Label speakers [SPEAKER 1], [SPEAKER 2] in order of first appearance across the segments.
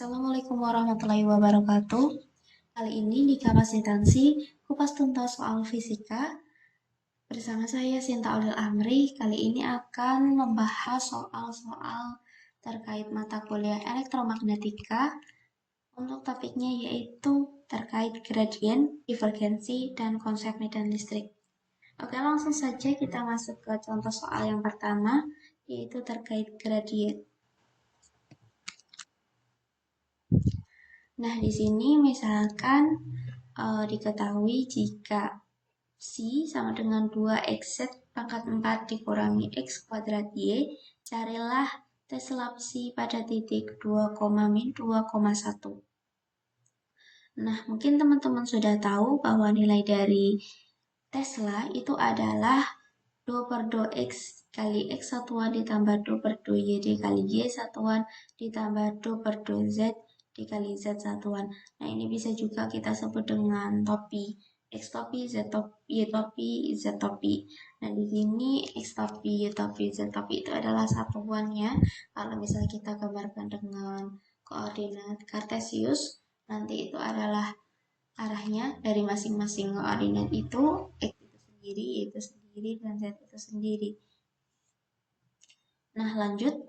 [SPEAKER 1] Assalamualaikum warahmatullahi wabarakatuh. Kali ini di kapasitansi kupas tuntas soal fisika bersama saya Sinta Audil Amri. Kali ini akan membahas soal-soal terkait mata kuliah elektromagnetika. Untuk topiknya yaitu terkait gradien, divergensi, dan konsep medan listrik. Oke, langsung saja kita masuk ke contoh soal yang pertama, yaitu terkait gradien. Nah, di sini misalkan diketahui jika psi sama dengan 2xz pangkat 4 dikurangi x kuadrat y, carilah Tesla psi pada titik 2,-2,1. Nah, mungkin teman-teman sudah tahu bahwa nilai dari Tesla itu adalah 2/2x kali x satuan ditambah 2/2y dikali y satuan ditambah 2/2z dikali z satuan. Nah, ini bisa juga kita sebut dengan topi. X topi, Z topi, Y topi, Z topi. Nah, di sini X topi, Y topi, Z topi itu adalah satuannya. Kalau misalnya kita gambarkan dengan koordinat kartesius, nanti itu adalah arahnya dari masing-masing koordinat itu, X itu sendiri, Y itu sendiri, dan Z itu sendiri. Nah, lanjut.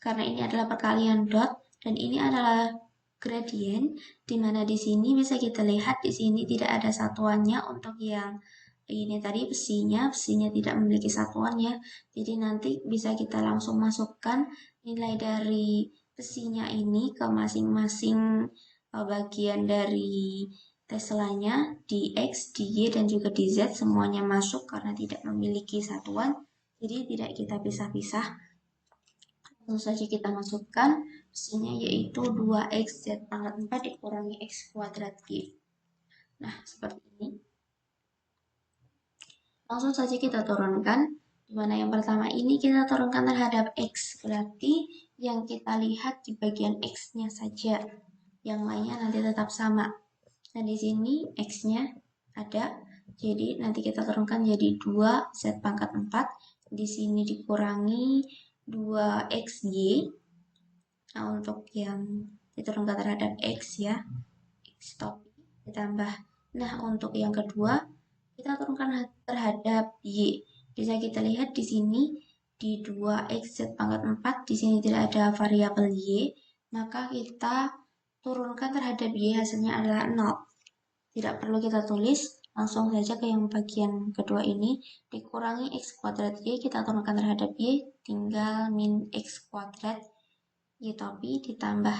[SPEAKER 1] Karena ini adalah perkalian dot, dan ini adalah gradien, di mana di sini bisa kita lihat di sini tidak ada satuannya untuk yang ini tadi psinya tidak memiliki satuannya. Jadi nanti bisa kita langsung masukkan nilai dari psinya ini ke masing-masing bagian dari Teslanya di X, di Y, dan juga di Z semuanya masuk karena tidak memiliki satuan. Jadi tidak kita pisah-pisah. Langsung saja kita masukkan psinya yaitu 2xz pangkat 4 dikurangi x kuadrat y. Nah, seperti ini. Langsung saja kita turunkan. Dimana yang pertama ini kita turunkan terhadap x. Berarti yang kita lihat di bagian x-nya saja. Yang lainnya nanti tetap sama. Nah, di sini x-nya ada. Jadi nanti kita turunkan jadi 2z pangkat 4. Di sini dikurangi 2xy. Nah, untuk yang diturunkan terhadap x ya, x topi ditambah. Nah, untuk yang kedua kita turunkan terhadap y. Bisa kita lihat di sini di 2xz pangkat 4 di sini tidak ada variabel y, maka kita turunkan terhadap y hasilnya adalah 0. Tidak perlu kita tulis, langsung saja ke yang bagian kedua ini, dikurangi x kuadrat y, kita turunkan terhadap y, tinggal min x kuadrat y topi ditambah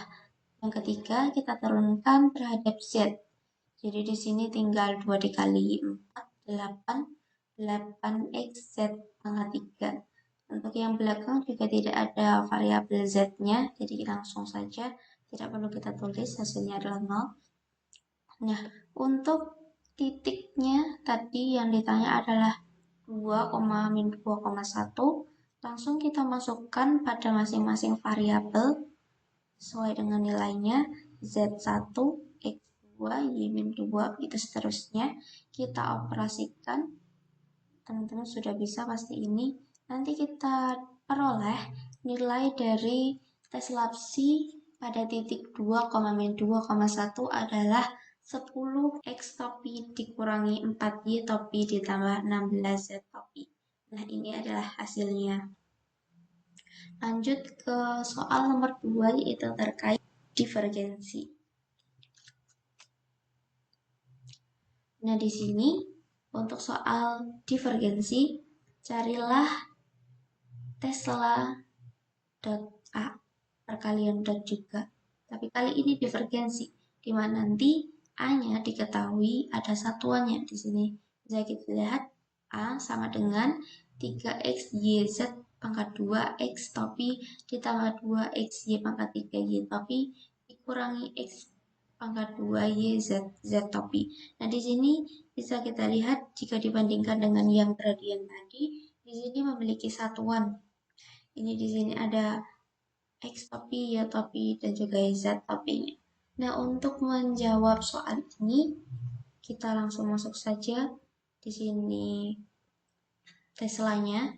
[SPEAKER 1] yang ketiga kita turunkan terhadap z. Jadi di sini tinggal 2 dikali 4, 8x z pangkat 3. Untuk yang belakang juga tidak ada variabel z-nya, jadi langsung saja tidak perlu kita tulis, hasilnya adalah 0. Nah, untuk titiknya tadi yang ditanya adalah 2,-2,1. Langsung kita masukkan pada masing-masing variabel sesuai dengan nilainya Z1, X2, Y-2, itu seterusnya. Kita operasikan. Teman-teman sudah bisa pasti ini. Nanti kita peroleh nilai dari Tesla psi pada titik 2,-2,1 adalah 10x topi dikurangi 4y topi ditambah 16z topi. Nah, ini adalah hasilnya. Lanjut ke soal nomor 2 yaitu terkait divergensi. Nah, di sini untuk soal divergensi, carilah Tesla dot A perkalian dot juga. Tapi kali ini divergensi, di mana nanti A-nya diketahui ada satuannya di sini. Bisa kita lihat A sama dengan 3xyz pangkat 2x topi ditambah 2xy pangkat 3y topi dikurangi x pangkat 2y z topi. Nah, di sini bisa kita lihat jika dibandingkan dengan yang gradien tadi, di sini memiliki satuan. Ini di sini ada x topi, y topi, dan juga z topinya. Nah, untuk menjawab soal ini, kita langsung masuk saja. Di sini Teslanya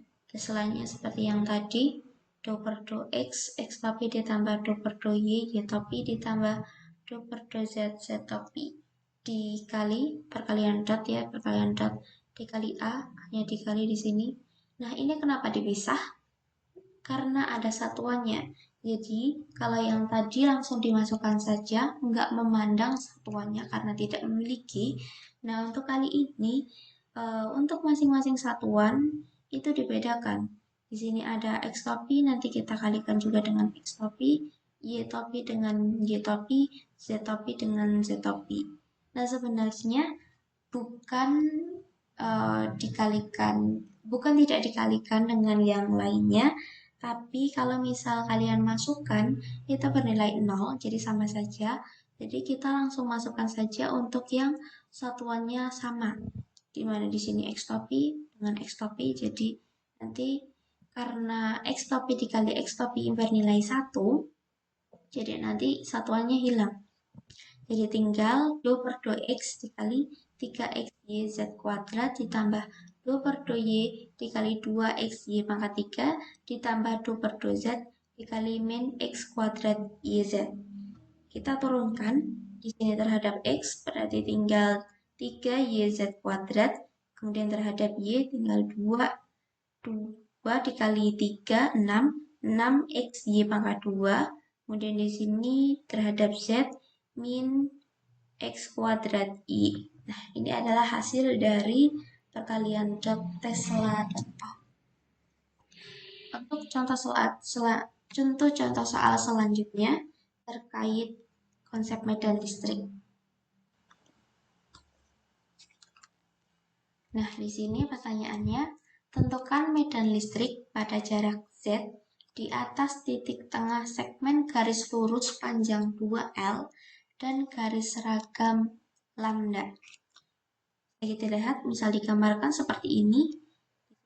[SPEAKER 1] seperti yang tadi, do per do X, X topi ditambah do per do Y, Y topi ditambah do per do Z, Z topi dikali perkalian dot ya, perkalian dot dikali A, hanya dikali di sini. Nah, ini kenapa dipisah? Karena ada satuannya. Jadi, kalau yang tadi langsung dimasukkan saja, nggak memandang satuannya karena tidak memiliki. Nah, untuk kali ini, untuk masing-masing satuan itu dibedakan. Di sini ada X topi, nanti kita kalikan juga dengan X topi, Y topi dengan Y topi, Z topi dengan Z topi. Nah, sebenarnya bukan bukan tidak dikalikan dengan yang lainnya, tapi kalau misal kalian masukkan itu bernilai 0, jadi sama saja. Jadi kita langsung masukkan saja untuk yang satuannya sama. Di mana di sini X topi dengan X topi, jadi nanti karena X topi dikali X topi bernilai 1, jadi nanti satuannya hilang. Jadi tinggal 2 per 2x dikali 3xyz kuadrat ditambah 2 per 2y dikali 2xy pangkat 3 ditambah 2 per 2z dikali min x kuadrat yz. Kita turunkan di sini terhadap x, berarti tinggal 3yz kuadrat, kemudian terhadap y tinggal 2 dikali 3, 6xy pangkat 2, kemudian di sini terhadap z min x kuadrat i. Nah, ini adalah hasil dari perkalian dot Tesla data. Untuk contoh soal selanjutnya terkait konsep medan listrik. Nah, di sini pertanyaannya, tentukan medan listrik pada jarak Z di atas titik tengah segmen garis lurus panjang 2L dan garis seragam lambda. Kita lihat, misal digambarkan seperti ini.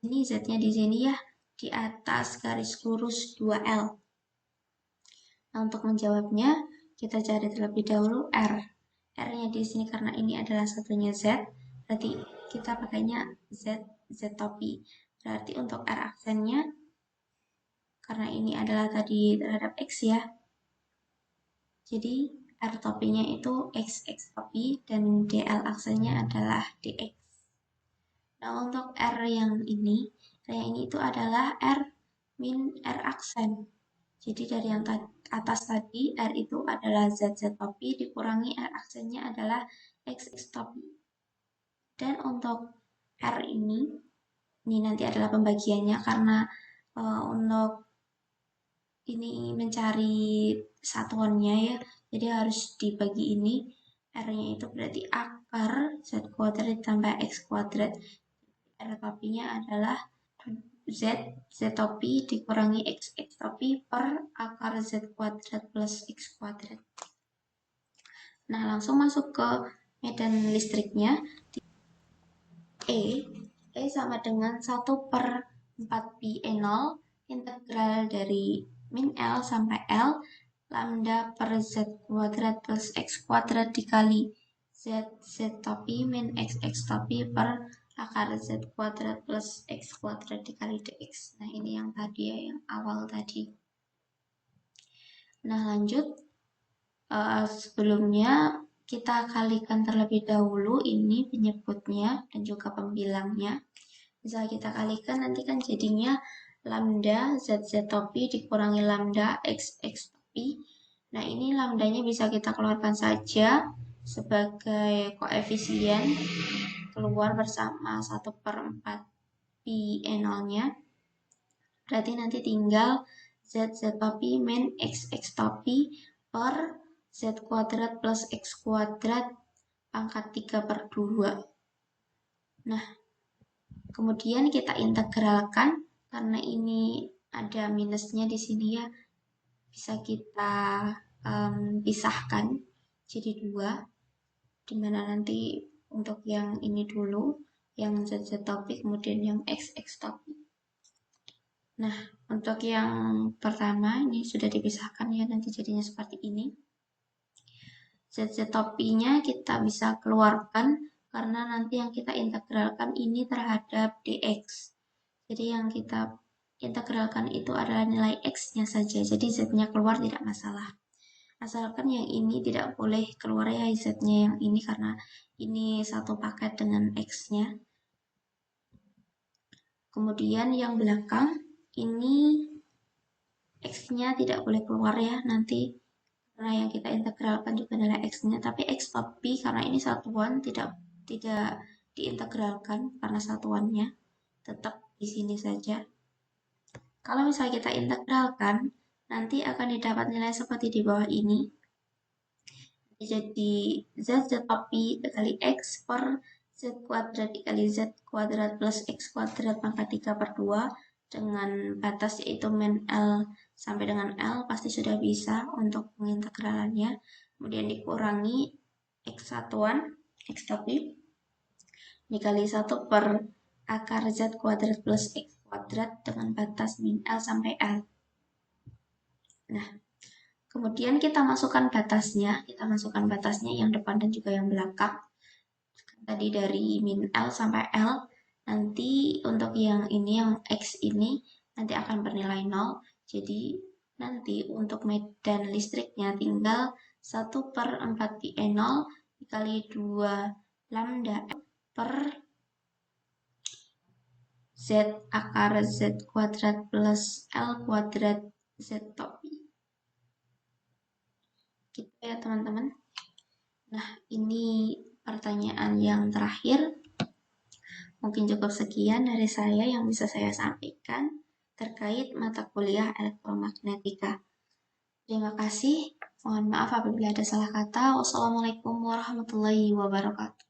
[SPEAKER 1] Ini Z-nya di sini ya, di atas garis lurus 2L. Nah, untuk menjawabnya, kita cari terlebih dahulu R. R-nya di sini karena ini adalah satunya Z, berarti kita pakainya Z topi. Berarti untuk R aksennya, karena ini adalah tadi terhadap X ya, jadi R topinya itu X topi dan DL aksennya adalah DX. Nah, untuk R yang ini itu adalah R min R aksen. Jadi dari yang atas tadi, R itu adalah Z topi, dikurangi R aksennya adalah X topi. Dan untuk R ini nanti adalah pembagiannya karena untuk ini mencari satuannya ya, jadi harus dibagi ini. R-nya itu berarti akar Z kuadrat ditambah X kuadrat. R topinya adalah Z topi dikurangi X topi per akar Z kuadrat plus X kuadrat. Nah, langsung masuk ke medan listriknya. E sama dengan 1 per 4 pi E0 integral dari min L sampai L lambda per Z kuadrat plus X kuadrat dikali Z topi min X topi per akar Z kuadrat plus X kuadrat dikali dx. Nah, ini yang tadi ya, yang awal tadi. Nah, lanjut. Sebelumnya kita kalikan terlebih dahulu ini penyebutnya dan juga pembilangnya. Misal kita kalikan, nanti kan jadinya lambda Z topi dikurangi lambda X topi. Nah, ini lambdanya bisa kita keluarkan saja sebagai koefisien, keluar bersama 1 per 4 pi E0-nya. Berarti nanti tinggal Z topi min X topi per Z kuadrat plus X kuadrat pangkat 3 per 2. Nah, kemudian kita integralkan, karena ini ada minusnya di sini ya, bisa kita pisahkan jadi 2, dimana nanti untuk yang ini dulu, yang Z topi, kemudian yang X topi. Nah, untuk yang pertama ini sudah dipisahkan ya, nanti jadinya seperti ini. Z topinya kita bisa keluarkan karena nanti yang kita integralkan ini terhadap dx. Jadi yang kita integralkan itu adalah nilai X-nya saja, jadi Z-nya keluar tidak masalah. Asalkan yang ini tidak boleh keluar ya Z-nya yang ini, karena ini satu paket dengan X-nya. Kemudian yang belakang, ini X-nya tidak boleh keluar ya nanti, karena yang kita integralkan juga adalah X-nya, tapi X tapi karena ini satuan tidak diintegralkan karena satuannya, tetap di sini saja. Kalau misalnya kita integralkan, nanti akan didapat nilai seperti di bawah ini. Jadi Z tapi dikali X per Z kuadrat dikali Z kuadrat plus X kuadrat pangkat 3/2 dengan batas yaitu min L sampai dengan L, pasti sudah bisa untuk pengintegralannya. Kemudian dikurangi X satuan, X tapi dikali 1 per akar Z kuadrat plus X kuadrat dengan batas min L sampai L. Nah, kemudian kita masukkan batasnya yang depan dan juga yang belakang. Tadi dari min L sampai L, nanti untuk yang ini, yang X ini, nanti akan bernilai 0. Jadi, nanti untuk medan listriknya tinggal 1/4πe0 dikali 2 lambda per Z akar Z kuadrat plus L kuadrat Z topi. Gitu ya teman-teman. Nah, ini pertanyaan yang terakhir. Mungkin cukup sekian dari saya yang bisa saya sampaikan terkait mata kuliah elektromagnetika. Terima kasih. Mohon maaf apabila ada salah kata. Wassalamualaikum warahmatullahi wabarakatuh.